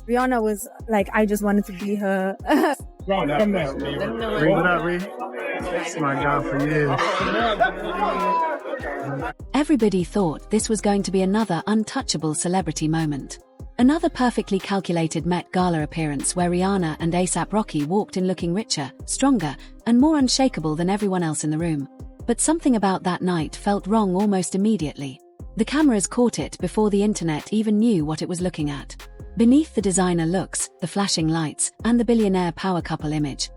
Rihanna was like, I just wanted to be her. What up, Ree? That's my job for years. Everybody thought this was going to be another untouchable celebrity moment. Another perfectly calculated Met Gala appearance where Rihanna and A$AP Rocky walked in looking richer, stronger, and more unshakable than everyone else in the room. But something about that night felt wrong almost immediately. The cameras caught it before the internet even knew what it was looking at. Beneath the designer looks, the flashing lights, and the billionaire power couple image,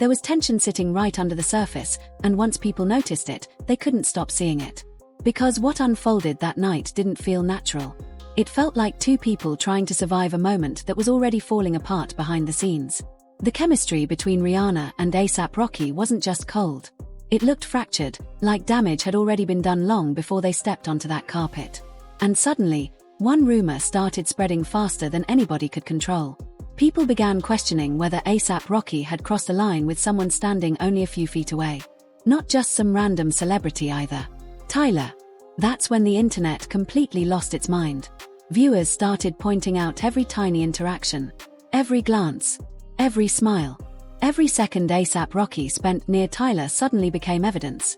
there was tension sitting right under the surface, and once people noticed it, they couldn't stop seeing it. Because what unfolded that night didn't feel natural. It felt like two people trying to survive a moment that was already falling apart behind the scenes. The chemistry between Rihanna and A$AP Rocky wasn't just cold. It looked fractured, like damage had already been done long before they stepped onto that carpet. And suddenly, one rumor started spreading faster than anybody could control. People began questioning whether A$AP Rocky had crossed a line with someone standing only a few feet away. Not just some random celebrity either. Tyler. That's when the internet completely lost its mind. Viewers started pointing out every tiny interaction, every glance, every smile. Every second A$AP Rocky spent near Tyler suddenly became evidence.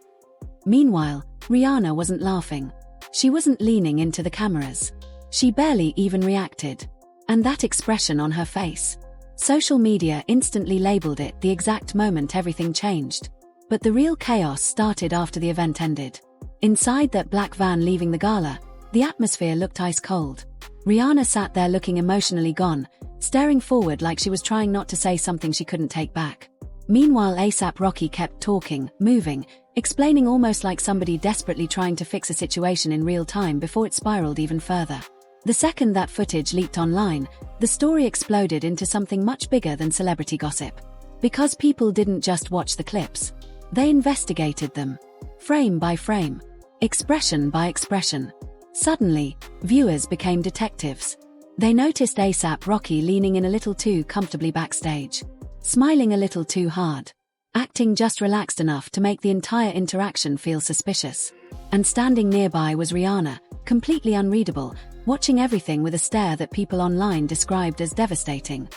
Meanwhile, Rihanna wasn't laughing. She wasn't leaning into the cameras. She barely even reacted. And that expression on her face. Social media instantly labeled it the exact moment everything changed. But the real chaos started after the event ended. Inside that black van leaving the gala, the atmosphere looked ice cold. Rihanna sat there looking emotionally gone, staring forward like she was trying not to say something she couldn't take back. Meanwhile, A$AP Rocky kept talking, moving, explaining almost like somebody desperately trying to fix a situation in real time before it spiraled even further. The second that footage leaked online, the story exploded into something much bigger than celebrity gossip. Because people didn't just watch the clips. They investigated them. Frame by frame. Expression by expression. Suddenly, viewers became detectives. They noticed A$AP Rocky leaning in a little too comfortably backstage. Smiling a little too hard. Acting just relaxed enough to make the entire interaction feel suspicious. And standing nearby was Rihanna, completely unreadable, watching everything with a stare that people online described as devastating.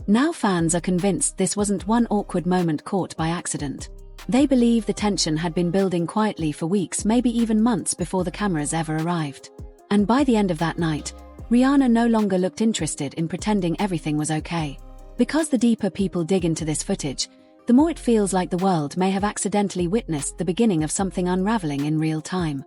Now fans are convinced this wasn't one awkward moment caught by accident. They believe the tension had been building quietly for weeks, maybe even months before the cameras ever arrived. And by the end of that night, Rihanna no longer looked interested in pretending everything was okay. Because the deeper people dig into this footage, the more it feels like the world may have accidentally witnessed the beginning of something unraveling in real time.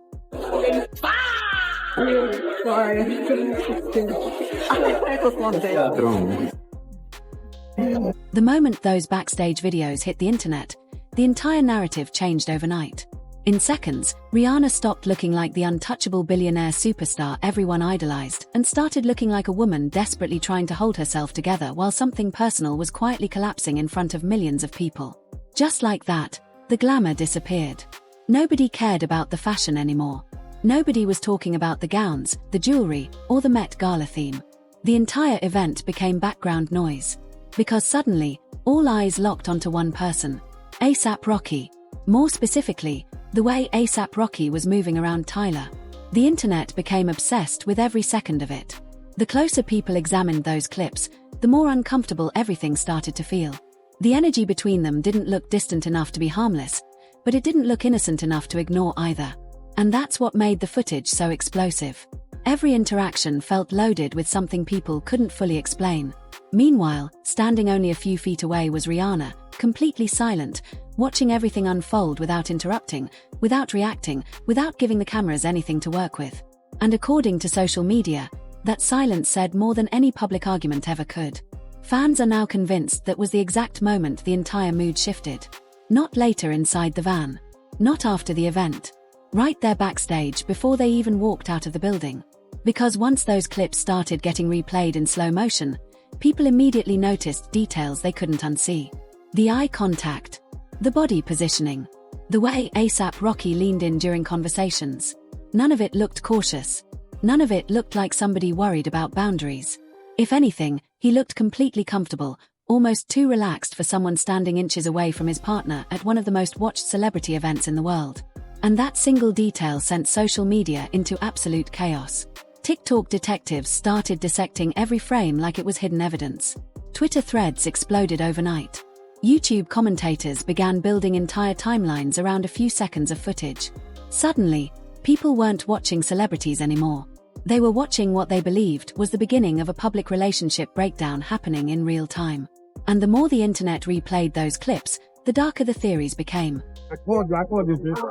The moment those backstage videos hit the internet, the entire narrative changed overnight. In seconds, Rihanna stopped looking like the untouchable billionaire superstar everyone idolized and started looking like a woman desperately trying to hold herself together while something personal was quietly collapsing in front of millions of people. Just like that, the glamour disappeared. Nobody cared about the fashion anymore. Nobody was talking about the gowns, the jewelry, or the Met Gala theme. The entire event became background noise. Because suddenly, all eyes locked onto one person. A$AP Rocky. More specifically, the way A$AP Rocky was moving around Tyler. The internet became obsessed with every second of it. The closer people examined those clips, the more uncomfortable everything started to feel. The energy between them didn't look distant enough to be harmless, but it didn't look innocent enough to ignore either. And that's what made the footage so explosive. Every interaction felt loaded with something people couldn't fully explain. Meanwhile, standing only a few feet away was Rihanna, completely silent, watching everything unfold without interrupting, without reacting, without giving the cameras anything to work with. And according to social media, that silence said more than any public argument ever could. Fans are now convinced that was the exact moment the entire mood shifted. Not later inside the van. Not after the event. Right there backstage before they even walked out of the building. Because once those clips started getting replayed in slow motion, people immediately noticed details they couldn't unsee. The eye contact. The body positioning. The way A$AP Rocky leaned in during conversations. None of it looked cautious. None of it looked like somebody worried about boundaries. If anything, he looked completely comfortable, almost too relaxed for someone standing inches away from his partner at one of the most watched celebrity events in the world. And that single detail sent social media into absolute chaos. TikTok detectives started dissecting every frame like it was hidden evidence. Twitter threads exploded overnight. YouTube commentators began building entire timelines around a few seconds of footage. Suddenly, people weren't watching celebrities anymore. They were watching what they believed was the beginning of a public relationship breakdown happening in real time. And the more the internet replayed those clips, the darker the theories became. I called you, sis.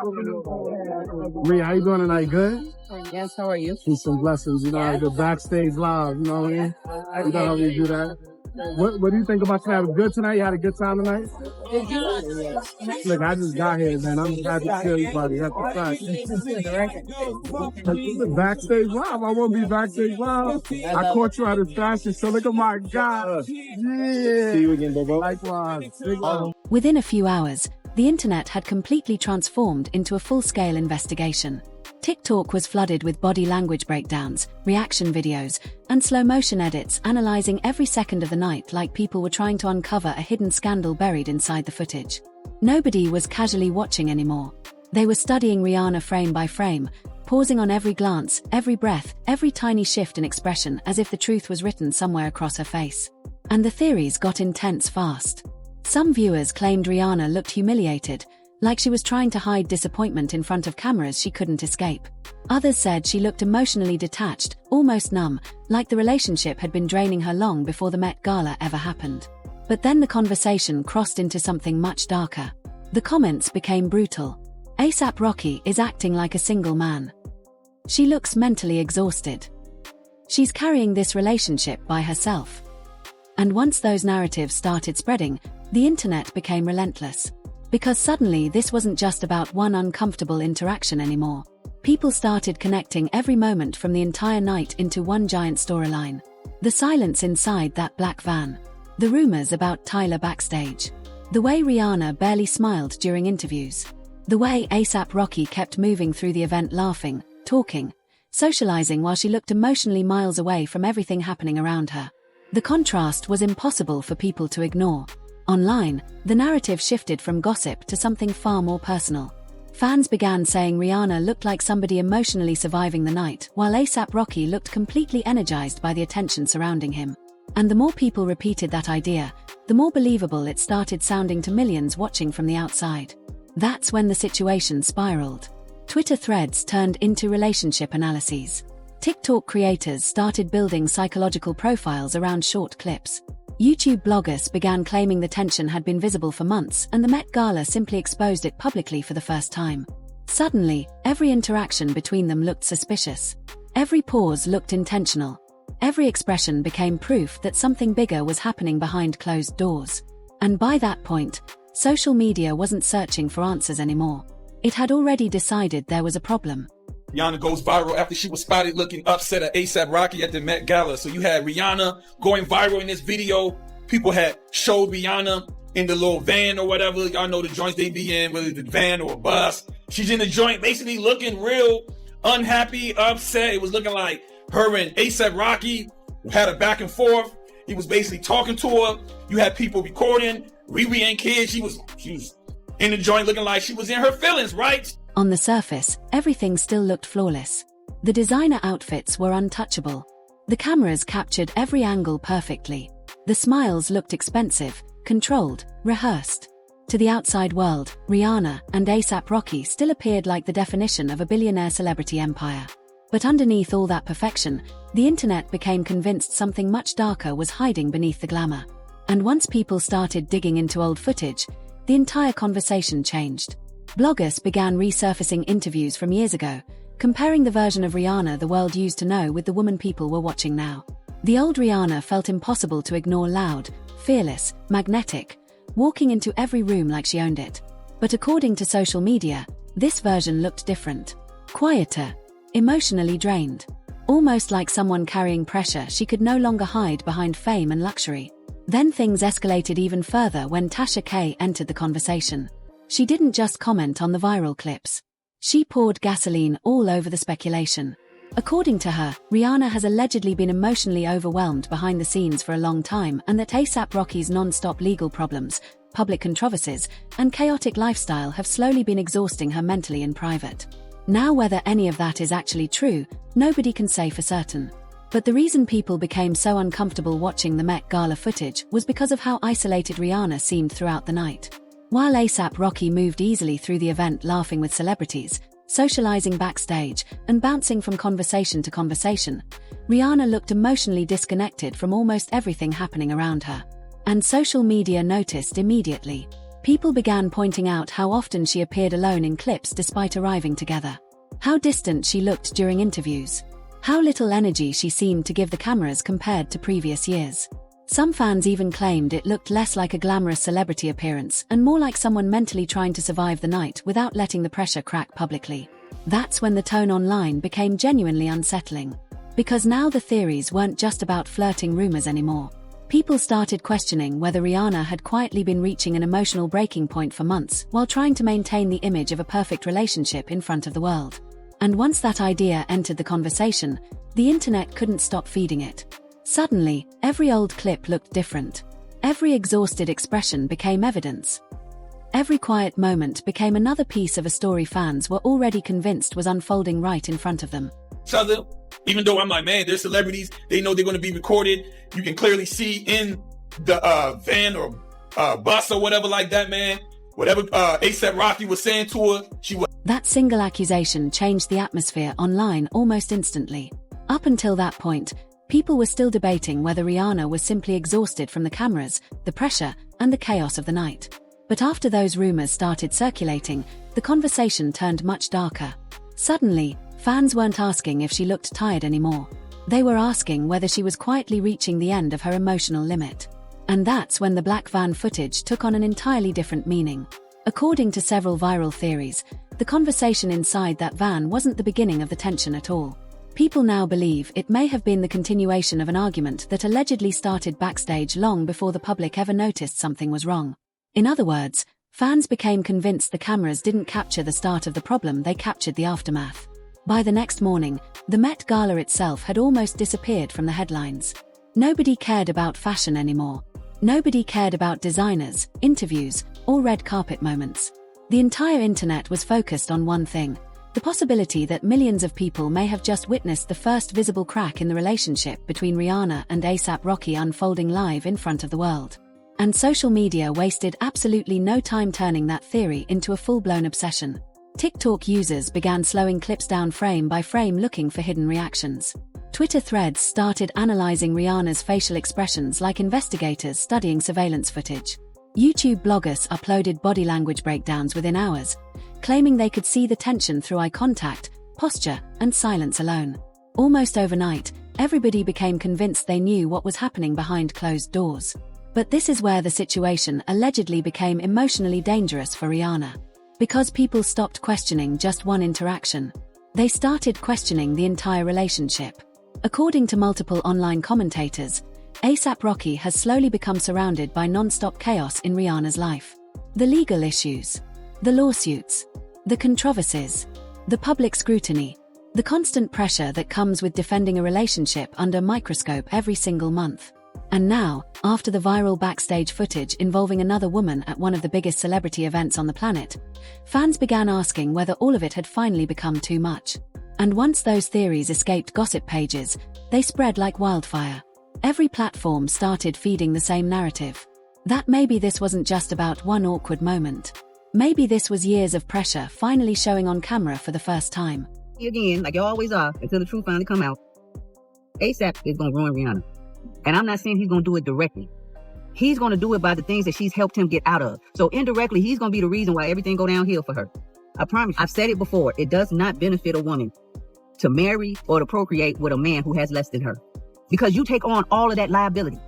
Rhea, how you doing tonight? Good? Yes, how are you? Peace and blessings. You know, like the backstage live, you know what I mean? You know how we do that. What do you think about tonight? Was good tonight? You had a good time tonight? Look, I just got here, man. I'm happy to see everybody. That's a fact. Backstage live. I won't be backstage live. I caught you at a fashion show. Look at my God. Yeah. See you again, Bobo. Likewise. Within a few hours, the internet had completely transformed into a full-scale investigation. TikTok was flooded with body language breakdowns, reaction videos, and slow-motion edits analyzing every second of the night like people were trying to uncover a hidden scandal buried inside the footage. Nobody was casually watching anymore. They were studying Rihanna frame by frame, pausing on every glance, every breath, every tiny shift in expression as if the truth was written somewhere across her face. And the theories got intense fast. Some viewers claimed Rihanna looked humiliated, like she was trying to hide disappointment in front of cameras she couldn't escape. Others said she looked emotionally detached, almost numb, like the relationship had been draining her long before the Met Gala ever happened. But then the conversation crossed into something much darker. The comments became brutal. A$AP Rocky is acting like a single man. She looks mentally exhausted. She's carrying this relationship by herself. And once those narratives started spreading, the internet became relentless. Because suddenly this wasn't just about one uncomfortable interaction anymore. People started connecting every moment from the entire night into one giant storyline. The silence inside that black van. The rumors about Tyler backstage. The way Rihanna barely smiled during interviews. The way A$AP Rocky kept moving through the event laughing, talking, socializing while she looked emotionally miles away from everything happening around her. The contrast was impossible for people to ignore. Online, the narrative shifted from gossip to something far more personal. Fans began saying Rihanna looked like somebody emotionally surviving the night, while A$AP Rocky looked completely energized by the attention surrounding him. And the more people repeated that idea, the more believable it started sounding to millions watching from the outside. That's when the situation spiraled. Twitter threads turned into relationship analyses. TikTok creators started building psychological profiles around short clips. YouTube bloggers began claiming the tension had been visible for months and the Met Gala simply exposed it publicly for the first time. Suddenly, every interaction between them looked suspicious. Every pause looked intentional. Every expression became proof that something bigger was happening behind closed doors. And by that point, social media wasn't searching for answers anymore. It had already decided there was a problem. Rihanna goes viral after she was spotted looking upset at A$AP Rocky at the Met Gala. So you had Rihanna going viral in this video. People had showed Rihanna in the little van or whatever. Y'all know the joints they be in, whether it's a van or a bus. She's in the joint basically looking real unhappy, upset. It was looking like her and A$AP Rocky had a back and forth. He was basically talking to her. You had people recording. Riri and kids. She was in the joint looking like she was in her feelings, right? On the surface, everything still looked flawless. The designer outfits were untouchable. The cameras captured every angle perfectly. The smiles looked expensive, controlled, rehearsed. To the outside world, Rihanna and A$AP Rocky still appeared like the definition of a billionaire celebrity empire. But underneath all that perfection, the internet became convinced something much darker was hiding beneath the glamour. And once people started digging into old footage, the entire conversation changed. Bloggers began resurfacing interviews from years ago, comparing the version of Rihanna the world used to know with the woman people were watching now. The old Rihanna felt impossible to ignore, loud, fearless, magnetic, walking into every room like she owned it. But according to social media, this version looked different. Quieter, emotionally drained. Almost like someone carrying pressure she could no longer hide behind fame and luxury. Then things escalated even further when Tasha K entered the conversation. She didn't just comment on the viral clips. She poured gasoline all over the speculation. According to her, Rihanna has allegedly been emotionally overwhelmed behind the scenes for a long time and that A$AP Rocky's non-stop legal problems, public controversies, and chaotic lifestyle have slowly been exhausting her mentally in private. Now, whether any of that is actually true, nobody can say for certain. But the reason people became so uncomfortable watching the Met Gala footage was because of how isolated Rihanna seemed throughout the night. While A$AP Rocky moved easily through the event, laughing with celebrities, socializing backstage, and bouncing from conversation to conversation, Rihanna looked emotionally disconnected from almost everything happening around her. And social media noticed immediately. People began pointing out how often she appeared alone in clips despite arriving together. How distant she looked during interviews. How little energy she seemed to give the cameras compared to previous years. Some fans even claimed it looked less like a glamorous celebrity appearance and more like someone mentally trying to survive the night without letting the pressure crack publicly. That's when the tone online became genuinely unsettling. Because now the theories weren't just about flirting rumors anymore. People started questioning whether Rihanna had quietly been reaching an emotional breaking point for months while trying to maintain the image of a perfect relationship in front of the world. And once that idea entered the conversation, the internet couldn't stop feeding it. Suddenly, every old clip looked different. Every exhausted expression became evidence. Every quiet moment became another piece of a story fans were already convinced was unfolding right in front of them. So even though I'm like, man, they're celebrities, they know they're going to be recorded. You can clearly see in the van or bus or whatever like that, man. Whatever A$AP Rocky was saying to her, she was. That single accusation changed the atmosphere online almost instantly. Up until that point, people were still debating whether Rihanna was simply exhausted from the cameras, the pressure, and the chaos of the night. But after those rumors started circulating, the conversation turned much darker. Suddenly, fans weren't asking if she looked tired anymore. They were asking whether she was quietly reaching the end of her emotional limit. And that's when the black van footage took on an entirely different meaning. According to several viral theories, the conversation inside that van wasn't the beginning of the tension at all. People now believe it may have been the continuation of an argument that allegedly started backstage long before the public ever noticed something was wrong. In other words, fans became convinced the cameras didn't capture the start of the problem, they captured the aftermath. By the next morning, the Met Gala itself had almost disappeared from the headlines. Nobody cared about fashion anymore. Nobody cared about designers, interviews, or red carpet moments. The entire internet was focused on one thing: the possibility that millions of people may have just witnessed the first visible crack in the relationship between Rihanna and A$AP Rocky unfolding live in front of the world. And social media wasted absolutely no time turning that theory into a full-blown obsession. TikTok users began slowing clips down frame by frame looking for hidden reactions. Twitter threads started analyzing Rihanna's facial expressions like investigators studying surveillance footage. YouTube bloggers uploaded body language breakdowns within hours, claiming they could see the tension through eye contact, posture, and silence alone. Almost overnight, everybody became convinced they knew what was happening behind closed doors. But this is where the situation allegedly became emotionally dangerous for Rihanna. Because people stopped questioning just one interaction. They started questioning the entire relationship. According to multiple online commentators, A$AP Rocky has slowly become surrounded by non-stop chaos in Rihanna's life. The legal issues, the lawsuits, the controversies, the public scrutiny, the constant pressure that comes with defending a relationship under a microscope every single month. And now, after the viral backstage footage involving another woman at one of the biggest celebrity events on the planet, fans began asking whether all of it had finally become too much. And once those theories escaped gossip pages, they spread like wildfire. Every platform started feeding the same narrative. That maybe this wasn't just about one awkward moment. Maybe this was years of pressure finally showing on camera for the first time. Again, like you always are, until the truth finally come out, A$AP is going to ruin Rihanna. And I'm not saying he's going to do it directly. He's going to do it by the things that she's helped him get out of. So indirectly, he's going to be the reason why everything go downhill for her. I promise you, I've said it before, it does not benefit a woman to marry or to procreate with a man who has less than her. Because you take on all of that liability.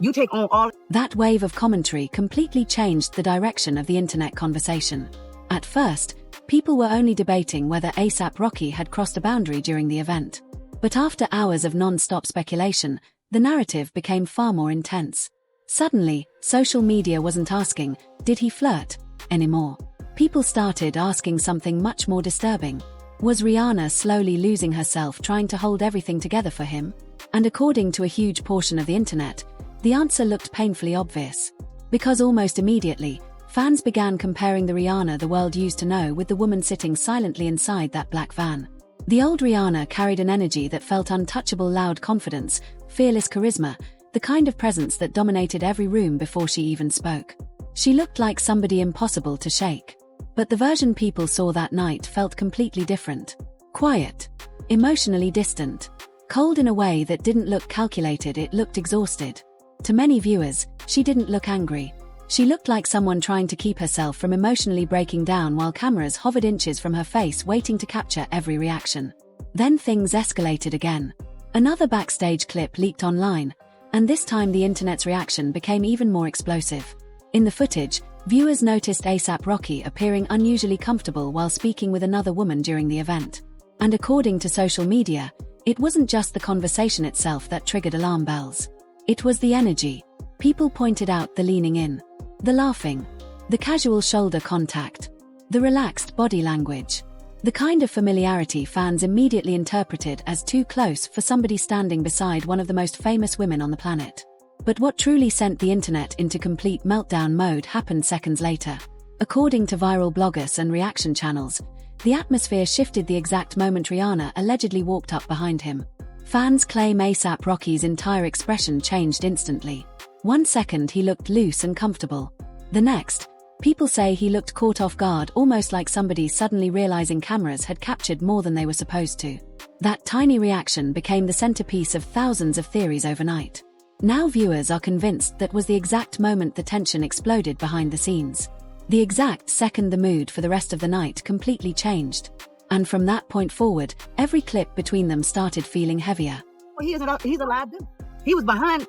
You take on all... That wave of commentary completely changed the direction of the internet conversation. At first, people were only debating whether A$AP Rocky had crossed a boundary during the event. But after hours of non-stop speculation, the narrative became far more intense. Suddenly, social media wasn't asking, "Did he flirt?" anymore. People started asking something much more disturbing. Was Rihanna slowly losing herself trying to hold everything together for him? And according to a huge portion of the internet, the answer looked painfully obvious. Because almost immediately, Fans began comparing the Rihanna the world used to know with the woman sitting silently inside that black van. The old Rihanna carried an energy that felt untouchable, loud confidence, fearless charisma, the kind of presence that dominated every room before she even spoke. She looked like somebody impossible to shake. But the version people saw that night felt completely different. Quiet. Emotionally distant. Cold in a way that didn't look calculated, it looked exhausted. To many viewers, she didn't look angry. She looked like someone trying to keep herself from emotionally breaking down while cameras hovered inches from her face waiting to capture every reaction. Then things escalated again. Another backstage clip leaked online, and this time the internet's reaction became even more explosive. In the footage, viewers noticed A$AP Rocky appearing unusually comfortable while speaking with another woman during the event. And according to social media, it wasn't just the conversation itself that triggered alarm bells. It was the energy. People pointed out the leaning in, the laughing, the casual shoulder contact, the relaxed body language, the kind of familiarity fans immediately interpreted as too close for somebody standing beside one of the most famous women on the planet. But what truly sent the internet into complete meltdown mode happened seconds later. According to viral bloggers and reaction channels, the atmosphere shifted the exact moment Rihanna allegedly walked up behind him. Fans claim A$AP Rocky's entire expression changed instantly. 1 second he looked loose and comfortable. The next, people say he looked caught off guard, almost like somebody suddenly realizing cameras had captured more than they were supposed to. That tiny reaction became the centerpiece of thousands of theories overnight. Now viewers are convinced that was the exact moment the tension exploded behind the scenes. The exact second the mood for the rest of the night completely changed. And from that point forward, every clip between them started feeling heavier. He's alive then. He was behind,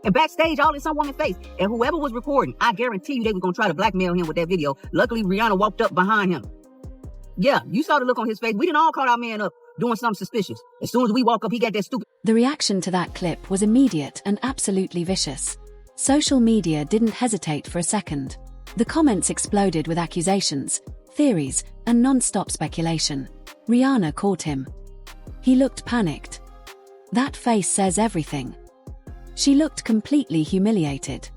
backstage, all in some woman's face. And whoever was recording, I guarantee you they were going to try to blackmail him with that video. Luckily, Rihanna walked up behind him. Yeah, you saw the look on his face. We didn't all caught our man up doing something suspicious. As soon as we walk up, he got that stupid... The reaction to that clip was immediate and absolutely vicious. Social media didn't hesitate for a second. The comments exploded with accusations, theories, and non-stop speculation. Rihanna caught him. He looked panicked. That face says everything. She looked completely humiliated.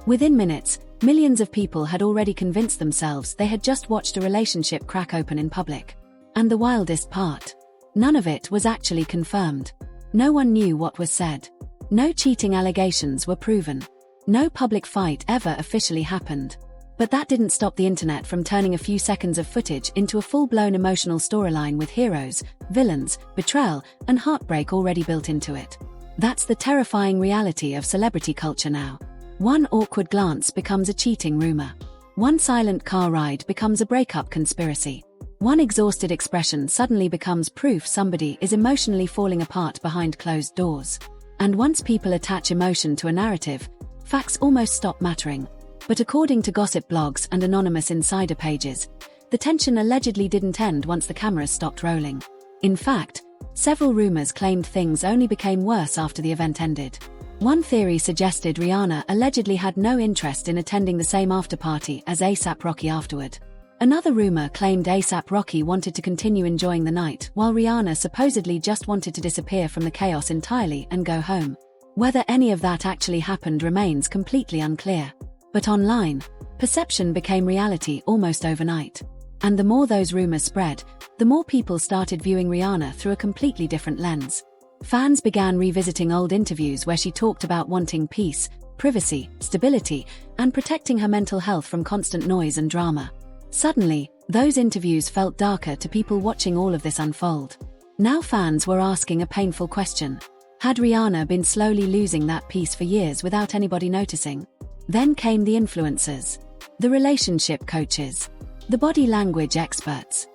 Within minutes, millions of people had already convinced themselves they had just watched a relationship crack open in public. And the wildest part, none of it was actually confirmed. No one knew what was said. No cheating allegations were proven. No public fight ever officially happened. But that didn't stop the internet from turning a few seconds of footage into a full-blown emotional storyline with heroes, villains, betrayal, and heartbreak already built into it. That's the terrifying reality of celebrity culture now. One awkward glance becomes a cheating rumor. One silent car ride becomes a breakup conspiracy. One exhausted expression suddenly becomes proof somebody is emotionally falling apart behind closed doors. And once people attach emotion to a narrative, facts almost stop mattering. But according to gossip blogs and anonymous insider pages, the tension allegedly didn't end once the cameras stopped rolling. In fact, several rumors claimed things only became worse after the event ended. One theory suggested Rihanna allegedly had no interest in attending the same after-party as A$AP Rocky afterward. Another rumor claimed A$AP Rocky wanted to continue enjoying the night, while Rihanna supposedly just wanted to disappear from the chaos entirely and go home. Whether any of that actually happened remains completely unclear. But online, perception became reality almost overnight. And the more those rumors spread, the more people started viewing Rihanna through a completely different lens. Fans began revisiting old interviews where she talked about wanting peace, privacy, stability, and protecting her mental health from constant noise and drama. Suddenly, those interviews felt darker to people watching all of this unfold. Now fans were asking a painful question. Had Rihanna been slowly losing that peace for years without anybody noticing? Then came the influencers, the relationship coaches, the body language experts,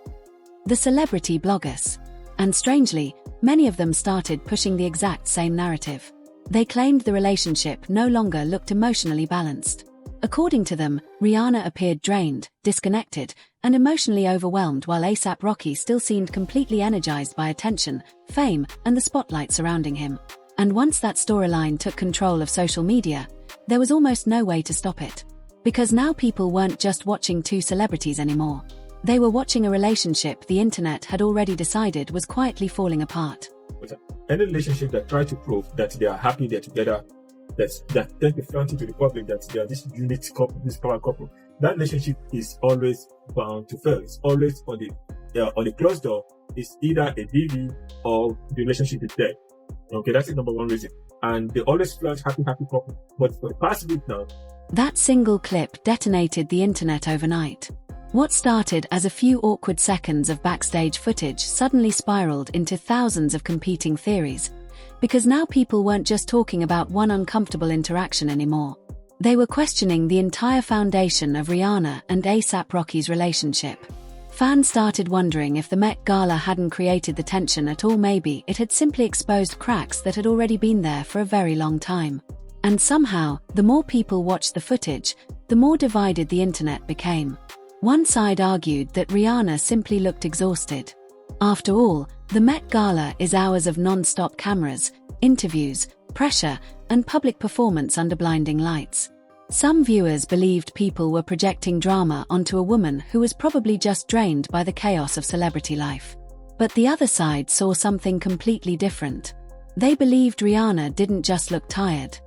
the celebrity bloggers. And strangely, many of them started pushing the exact same narrative. They claimed the relationship no longer looked emotionally balanced. According to them, Rihanna appeared drained, disconnected, and emotionally overwhelmed, while A$AP Rocky still seemed completely energized by attention, fame, and the spotlight surrounding him. And once that storyline took control of social media, there was almost no way to stop it. Because now people weren't just watching two celebrities anymore. They were watching a relationship the internet had already decided was quietly falling apart. Any relationship that tries to prove that they are happy, they're together, that then they flaunt it to the public that they are this unit couple, this power couple, that relationship is always bound to fail. It's always on the closed door. It's either a DV or the relationship is dead. Okay, that's the number one reason. And they always flash happy couple. But for the past week now, that single clip detonated the internet overnight. What started as a few awkward seconds of backstage footage suddenly spiraled into thousands of competing theories, because now people weren't just talking about one uncomfortable interaction anymore. They were questioning the entire foundation of Rihanna and A$AP Rocky's relationship. Fans started wondering if the Met Gala hadn't created the tension at all. Maybe it had simply exposed cracks that had already been there for a very long time. And somehow, the more people watched the footage, the more divided the internet became. One side argued that Rihanna simply looked exhausted. After all, the Met Gala is hours of non-stop cameras, interviews, pressure, and public performance under blinding lights. Some viewers believed people were projecting drama onto a woman who was probably just drained by the chaos of celebrity life. But the other side saw something completely different. They believed Rihanna didn't just look tired.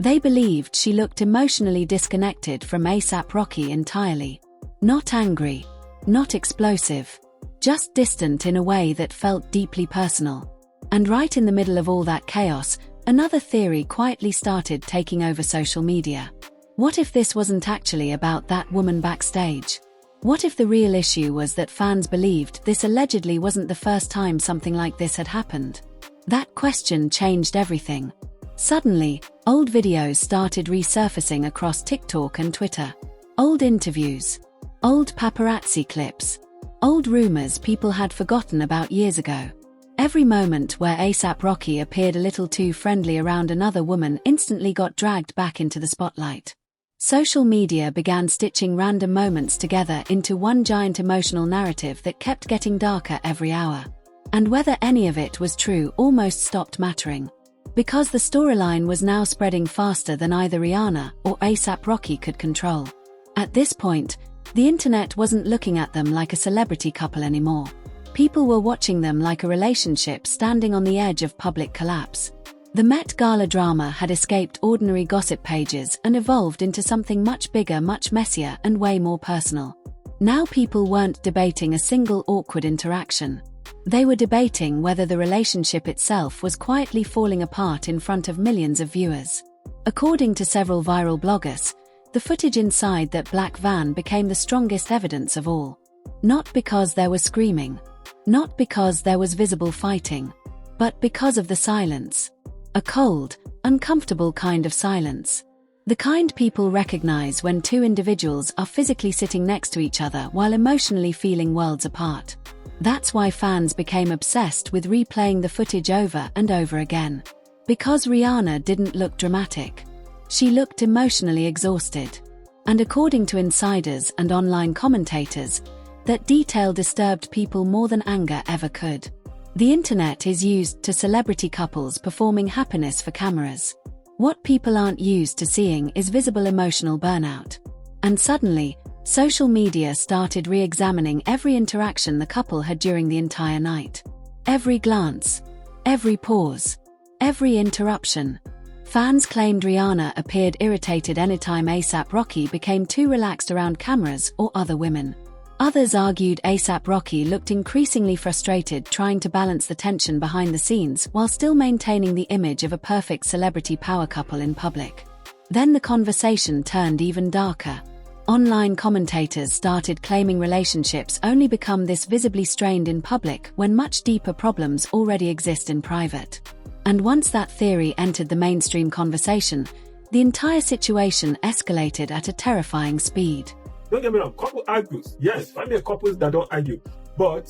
They believed she looked emotionally disconnected from A$AP Rocky entirely. Not angry, not explosive, just distant in a way that felt deeply personal. And right in the middle of all that chaos, another theory quietly started taking over social media. What if this wasn't actually about that woman backstage? What if the real issue was that fans believed this allegedly wasn't the first time something like this had happened? That question changed everything. Suddenly, old videos started resurfacing across TikTok and Twitter. Old interviews. Old paparazzi clips. Old rumors people had forgotten about years ago. Every moment where A$AP Rocky appeared a little too friendly around another woman instantly got dragged back into the spotlight. Social media began stitching random moments together into one giant emotional narrative that kept getting darker every hour. And whether any of it was true almost stopped mattering. Because the storyline was now spreading faster than either Rihanna or A$AP Rocky could control. At this point, the internet wasn't looking at them like a celebrity couple anymore. People were watching them like a relationship standing on the edge of public collapse. The Met Gala drama had escaped ordinary gossip pages and evolved into something much bigger, much messier, and way more personal. Now people weren't debating a single awkward interaction. They were debating whether the relationship itself was quietly falling apart in front of millions of viewers. According to several viral bloggers, the footage inside that black van became the strongest evidence of all. Not because there was screaming. Not because there was visible fighting. But because of the silence. A cold, uncomfortable kind of silence. The kind people recognize when two individuals are physically sitting next to each other while emotionally feeling worlds apart. That's why fans became obsessed with replaying the footage over and over again. Because Rihanna didn't look dramatic. She looked emotionally exhausted. And according to insiders and online commentators, that detail disturbed people more than anger ever could. The internet is used to celebrity couples performing happiness for cameras. What people aren't used to seeing is visible emotional burnout. And suddenly, social media started re-examining every interaction the couple had during the entire night. Every glance, every pause, every interruption. Fans claimed Rihanna appeared irritated anytime A$AP Rocky became too relaxed around cameras or other women. Others argued A$AP Rocky looked increasingly frustrated trying to balance the tension behind the scenes while still maintaining the image of a perfect celebrity power couple in public. Then the conversation turned even darker. Online commentators started claiming relationships only become this visibly strained in public when much deeper problems already exist in private. And once that theory entered the mainstream conversation, the entire situation escalated at a terrifying speed. Don't get me wrong, couple argues. Yes, find me a couples that don't argue. But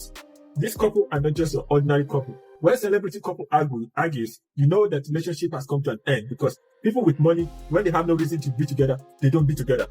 this couple are not just an ordinary couple. When celebrity couple argues, you know that relationship has come to an end because people with money, when they have no reason to be together, they don't be together.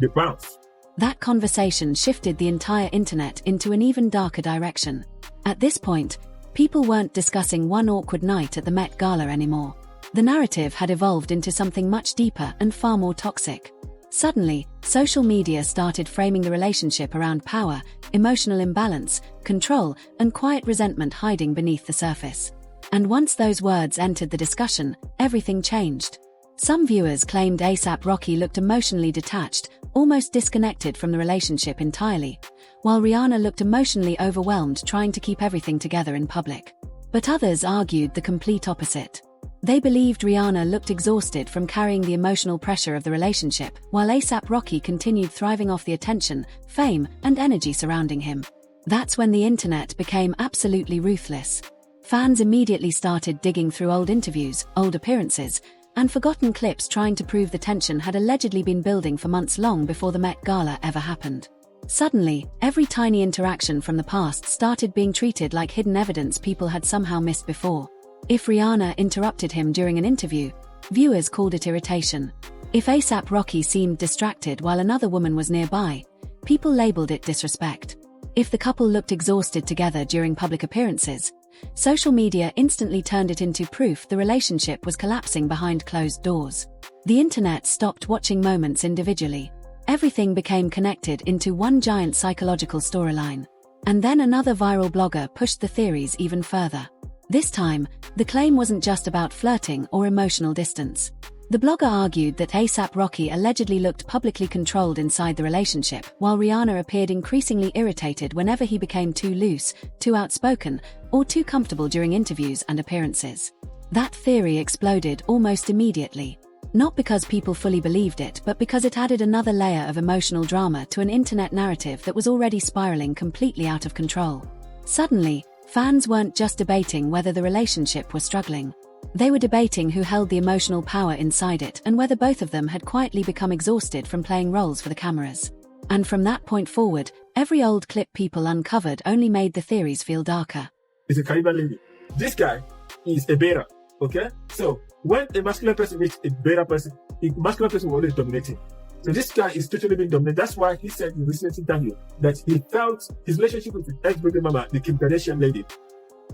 They bounce. That conversation shifted the entire internet into an even darker direction. At this point, people weren't discussing one awkward night at the Met Gala anymore. The narrative had evolved into something much deeper and far more toxic. Suddenly, social media started framing the relationship around power, emotional imbalance, control, and quiet resentment hiding beneath the surface. And once those words entered the discussion, everything changed. Some viewers claimed A$AP Rocky looked emotionally detached, almost disconnected from the relationship entirely, while Rihanna looked emotionally overwhelmed trying to keep everything together in public. But others argued the complete opposite. They believed Rihanna looked exhausted from carrying the emotional pressure of the relationship, while A$AP Rocky continued thriving off the attention, fame, and energy surrounding him. That's when the internet became absolutely ruthless. Fans immediately started digging through old interviews, old appearances, and forgotten clips trying to prove the tension had allegedly been building for months long before the Met Gala ever happened. Suddenly, every tiny interaction from the past started being treated like hidden evidence people had somehow missed before. If Rihanna interrupted him during an interview, viewers called it irritation. If A$AP Rocky seemed distracted while another woman was nearby, people labeled it disrespect. If the couple looked exhausted together during public appearances, social media instantly turned it into proof the relationship was collapsing behind closed doors. The internet stopped watching moments individually. Everything became connected into one giant psychological storyline. And then another viral blogger pushed the theories even further. This time, the claim wasn't just about flirting or emotional distance. The blogger argued that A$AP Rocky allegedly looked publicly controlled inside the relationship, while Rihanna appeared increasingly irritated whenever he became too loose, too outspoken, or too comfortable during interviews and appearances. That theory exploded almost immediately. Not because people fully believed it, but because it added another layer of emotional drama to an internet narrative that was already spiraling completely out of control. Suddenly, fans weren't just debating whether the relationship was struggling. They were debating who held the emotional power inside it and whether both of them had quietly become exhausted from playing roles for the cameras. And from that point forward, every old clip people uncovered only made the theories feel darker. It's a Caribbean lady. This guy is a beta, okay? So when a masculine person meets a beta person, the masculine person will always dominate him. So this guy is totally being dominated. That's why he said in the recent interview that he felt his relationship with his ex-baby mama, the Kim Kardashian lady,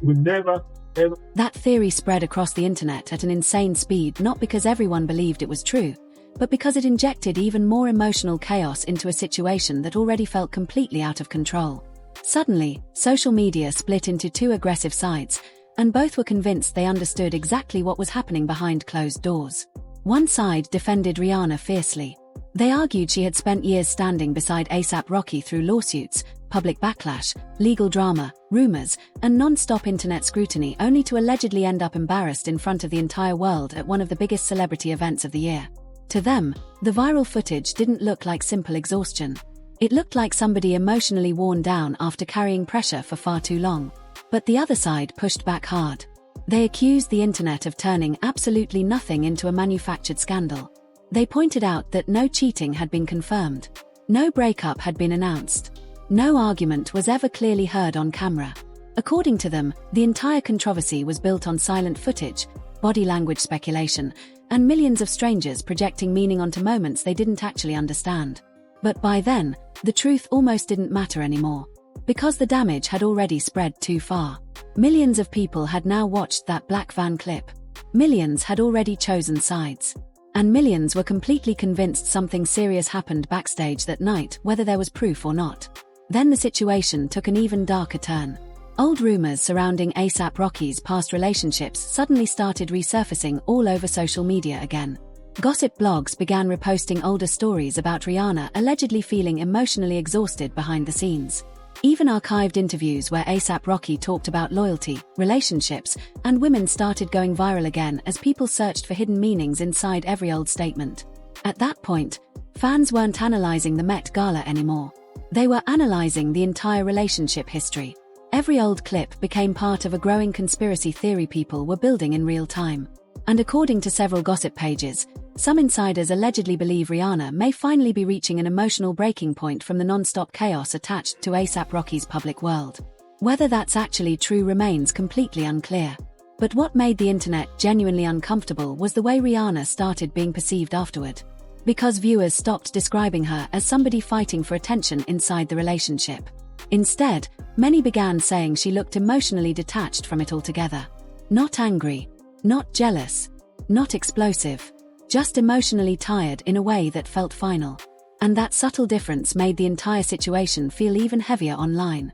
will never, ever. That theory spread across the internet at an insane speed, not because everyone believed it was true, but because it injected even more emotional chaos into a situation that already felt completely out of control. Suddenly, social media split into two aggressive sides, and both were convinced they understood exactly what was happening behind closed doors. One side defended Rihanna fiercely. They argued she had spent years standing beside A$AP Rocky through lawsuits, public backlash, legal drama, rumors, and non-stop internet scrutiny, only to allegedly end up embarrassed in front of the entire world at one of the biggest celebrity events of the year. To them, the viral footage didn't look like simple exhaustion. It looked like somebody emotionally worn down after carrying pressure for far too long. But the other side pushed back hard. They accused the internet of turning absolutely nothing into a manufactured scandal. They pointed out that no cheating had been confirmed. No breakup had been announced. No argument was ever clearly heard on camera. According to them, the entire controversy was built on silent footage, body language speculation, and millions of strangers projecting meaning onto moments they didn't actually understand. But by then, the truth almost didn't matter anymore. Because the damage had already spread too far. Millions of people had now watched that black van clip. Millions had already chosen sides. And millions were completely convinced something serious happened backstage that night, whether there was proof or not. Then the situation took an even darker turn. Old rumors surrounding A$AP Rocky's past relationships suddenly started resurfacing all over social media again. Gossip blogs began reposting older stories about Rihanna allegedly feeling emotionally exhausted behind the scenes. Even archived interviews where A$AP Rocky talked about loyalty, relationships, and women started going viral again as people searched for hidden meanings inside every old statement. At that point, fans weren't analyzing the Met Gala anymore. They were analyzing the entire relationship history. Every old clip became part of a growing conspiracy theory people were building in real time. And according to several gossip pages, some insiders allegedly believe Rihanna may finally be reaching an emotional breaking point from the non-stop chaos attached to A$AP Rocky's public world. Whether that's actually true remains completely unclear. But what made the internet genuinely uncomfortable was the way Rihanna started being perceived afterward. Because viewers stopped describing her as somebody fighting for attention inside the relationship. Instead, many began saying she looked emotionally detached from it altogether. Not angry, not jealous, not explosive. Just emotionally tired in a way that felt final. And that subtle difference made the entire situation feel even heavier online.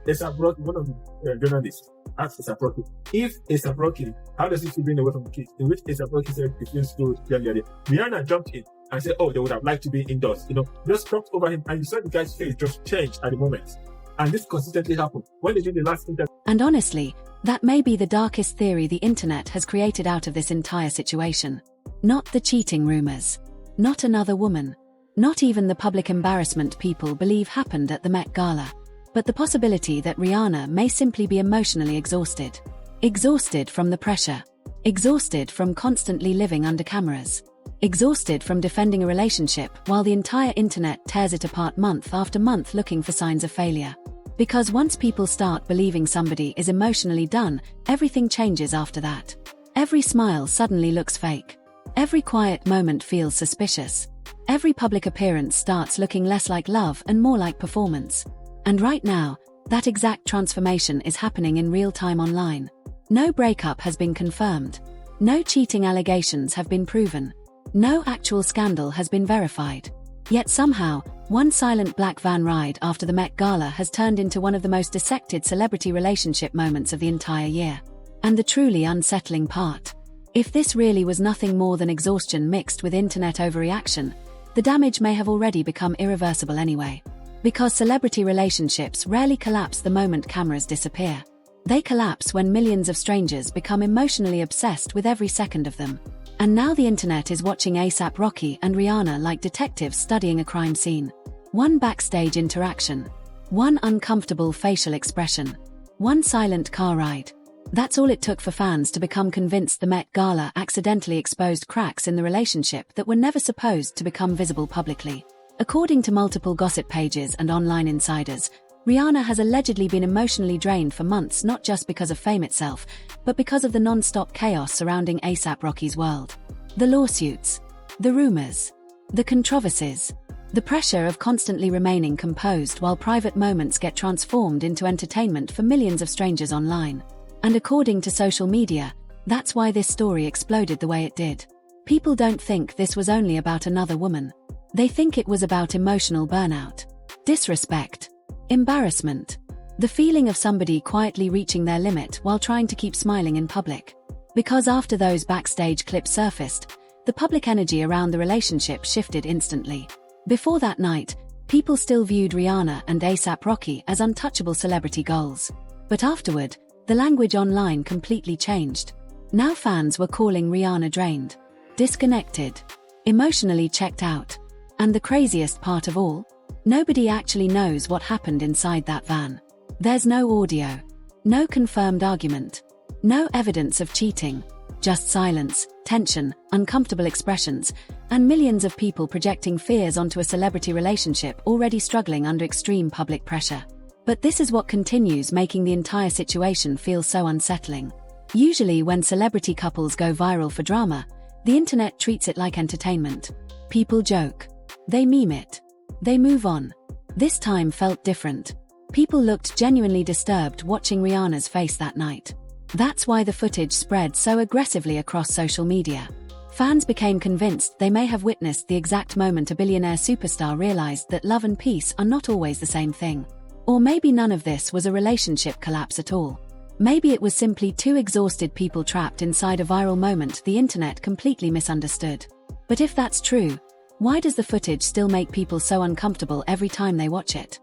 A$AP Rocky, one of the journalists, asked A$AP Rocky, if A$AP Rocky, how does he feel being away from the kids? In which A$AP Rocky said he feels so young. Rihanna jumped in and say, oh, they would have liked to be indoors. Just talked over him, and you saw the guy's face just changed at the moment. And this consistently happened. When they did the last interview. And honestly, that may be the darkest theory the internet has created out of this entire situation. Not the cheating rumors. Not another woman. Not even the public embarrassment people believe happened at the Met Gala. But the possibility that Rihanna may simply be emotionally exhausted. Exhausted from the pressure. Exhausted from constantly living under cameras. Exhausted from defending a relationship while the entire internet tears it apart month after month looking for signs of failure. Because once people start believing somebody is emotionally done, everything changes after that. Every smile suddenly looks fake. Every quiet moment feels suspicious. Every public appearance starts looking less like love and more like performance. And right now, that exact transformation is happening in real time online. No breakup has been confirmed. No cheating allegations have been proven. No actual scandal has been verified. Yet somehow, one silent black van ride after the Met Gala has turned into one of the most dissected celebrity relationship moments of the entire year. And the truly unsettling part. If this really was nothing more than exhaustion mixed with internet overreaction, the damage may have already become irreversible anyway. Because celebrity relationships rarely collapse the moment cameras disappear. They collapse when millions of strangers become emotionally obsessed with every second of them. And now the internet is watching A$AP Rocky and Rihanna like detectives studying a crime scene. One backstage interaction. One uncomfortable facial expression. One silent car ride. That's all it took for fans to become convinced the Met Gala accidentally exposed cracks in the relationship that were never supposed to become visible publicly. According to multiple gossip pages and online insiders, Rihanna has allegedly been emotionally drained for months, not just because of fame itself, but because of the non-stop chaos surrounding A$AP Rocky's world. The lawsuits. The rumors. The controversies. The pressure of constantly remaining composed while private moments get transformed into entertainment for millions of strangers online. And according to social media, that's why this story exploded the way it did. People don't think this was only about another woman. They think it was about emotional burnout. Disrespect. Embarrassment. The feeling of somebody quietly reaching their limit while trying to keep smiling in public. Because after those backstage clips surfaced, the public energy around the relationship shifted instantly. Before that night, people still viewed Rihanna and A$AP Rocky as untouchable celebrity goals. But afterward, the language online completely changed. Now fans were calling Rihanna drained, disconnected, emotionally checked out. And the craziest part of all? Nobody actually knows what happened inside that van. There's no audio. No confirmed argument. No evidence of cheating. Just silence, tension, uncomfortable expressions, and millions of people projecting fears onto a celebrity relationship already struggling under extreme public pressure. But this is what continues making the entire situation feel so unsettling. Usually when celebrity couples go viral for drama, the internet treats it like entertainment. People joke. They meme it. They move on. This time felt different. People looked genuinely disturbed watching Rihanna's face that night. That's why the footage spread so aggressively across social media. Fans became convinced they may have witnessed the exact moment a billionaire superstar realized that love and peace are not always the same thing. Or maybe none of this was a relationship collapse at all. Maybe it was simply two exhausted people trapped inside a viral moment the internet completely misunderstood. But if that's true, why does the footage still make people so uncomfortable every time they watch it?